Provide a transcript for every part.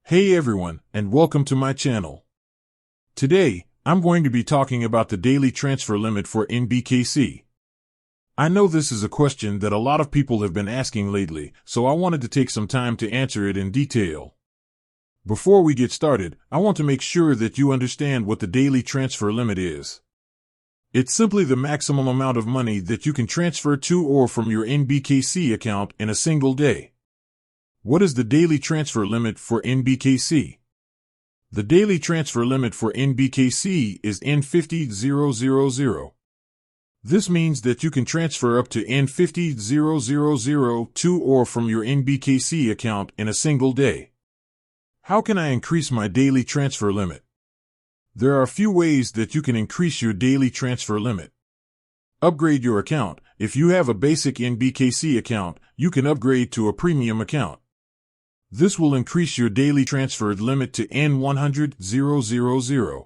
Hey everyone, and welcome to my channel. Today, I'm going to be talking about the daily transfer limit for NBKC. I know this is a question that a lot of people have been asking lately, so I wanted to take some time to answer it in detail. Before we get started, I want to make sure that you understand what the daily transfer limit is. It's simply the maximum amount of money that you can transfer to or from your NBKC account in a single day. What is the daily transfer limit for NBKC? The daily transfer limit for NBKC is N50,000. This means that you can transfer up to N50,000 to or from your NBKC account in a single day. How can I increase my daily transfer limit? There are a few ways that you can increase your daily transfer limit. Upgrade your account. If you have a basic NBKC account, you can upgrade to a premium account. This will increase your daily transferred limit to N100,000.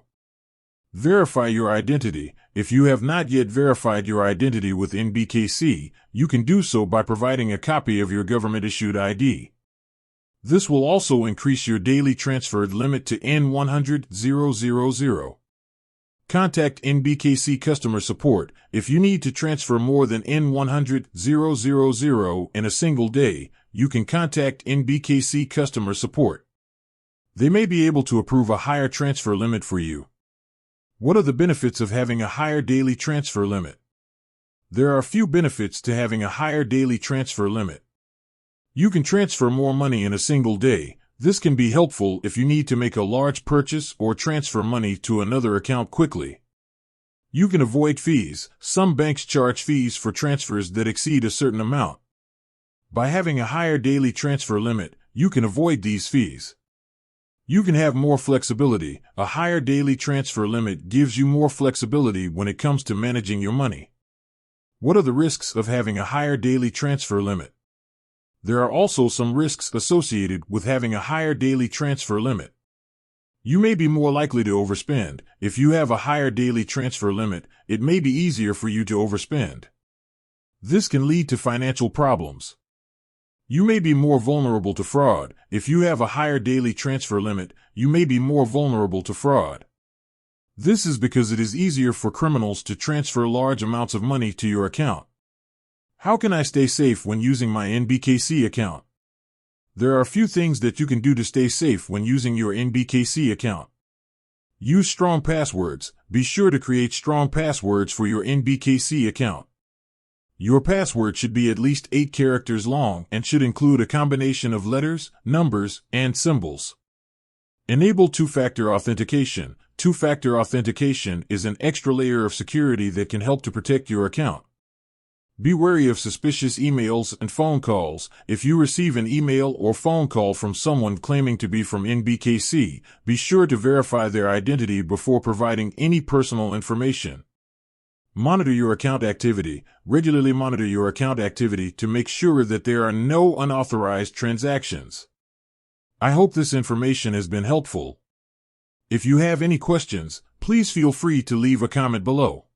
Verify your identity. If you have not yet verified your identity with NBKC, you can do so by providing a copy of your government-issued ID. This will also increase your daily transferred limit to N100,000. Contact NBKC customer support. If you need to transfer more than N100,000 in a single day, you can contact NBKC customer support. They may be able to approve a higher transfer limit for you. What are the benefits of having a higher daily transfer limit? There are a few benefits to having a higher daily transfer limit. You can transfer more money in a single day. This can be helpful if you need to make a large purchase or transfer money to another account quickly. You can avoid fees. Some banks charge fees for transfers that exceed a certain amount. By having a higher daily transfer limit, you can avoid these fees. You can have more flexibility. A higher daily transfer limit gives you more flexibility when it comes to managing your money. What are the risks of having a higher daily transfer limit? There are also some risks associated with having a higher daily transfer limit. You may be more likely to overspend. If you have a higher daily transfer limit, it may be easier for you to overspend. This can lead to financial problems. You may be more vulnerable to fraud. If you have a higher daily transfer limit, you may be more vulnerable to fraud. This is because it is easier for criminals to transfer large amounts of money to your account. How can I stay safe when using my NBKC account? There are a few things that you can do to stay safe when using your NBKC account. Use strong passwords. Be sure to create strong passwords for your NBKC account. Your password should be at least 8 characters long and should include a combination of letters, numbers, and symbols. Enable two-factor authentication. Two-factor authentication is an extra layer of security that can help to protect your account. Be wary of suspicious emails and phone calls. If you receive an email or phone call from someone claiming to be from NBKC, be sure to verify their identity before providing any personal information. Monitor your account activity. Regularly monitor your account activity to make sure that there are no unauthorized transactions. I hope this information has been helpful. If you have any questions, please feel free to leave a comment below.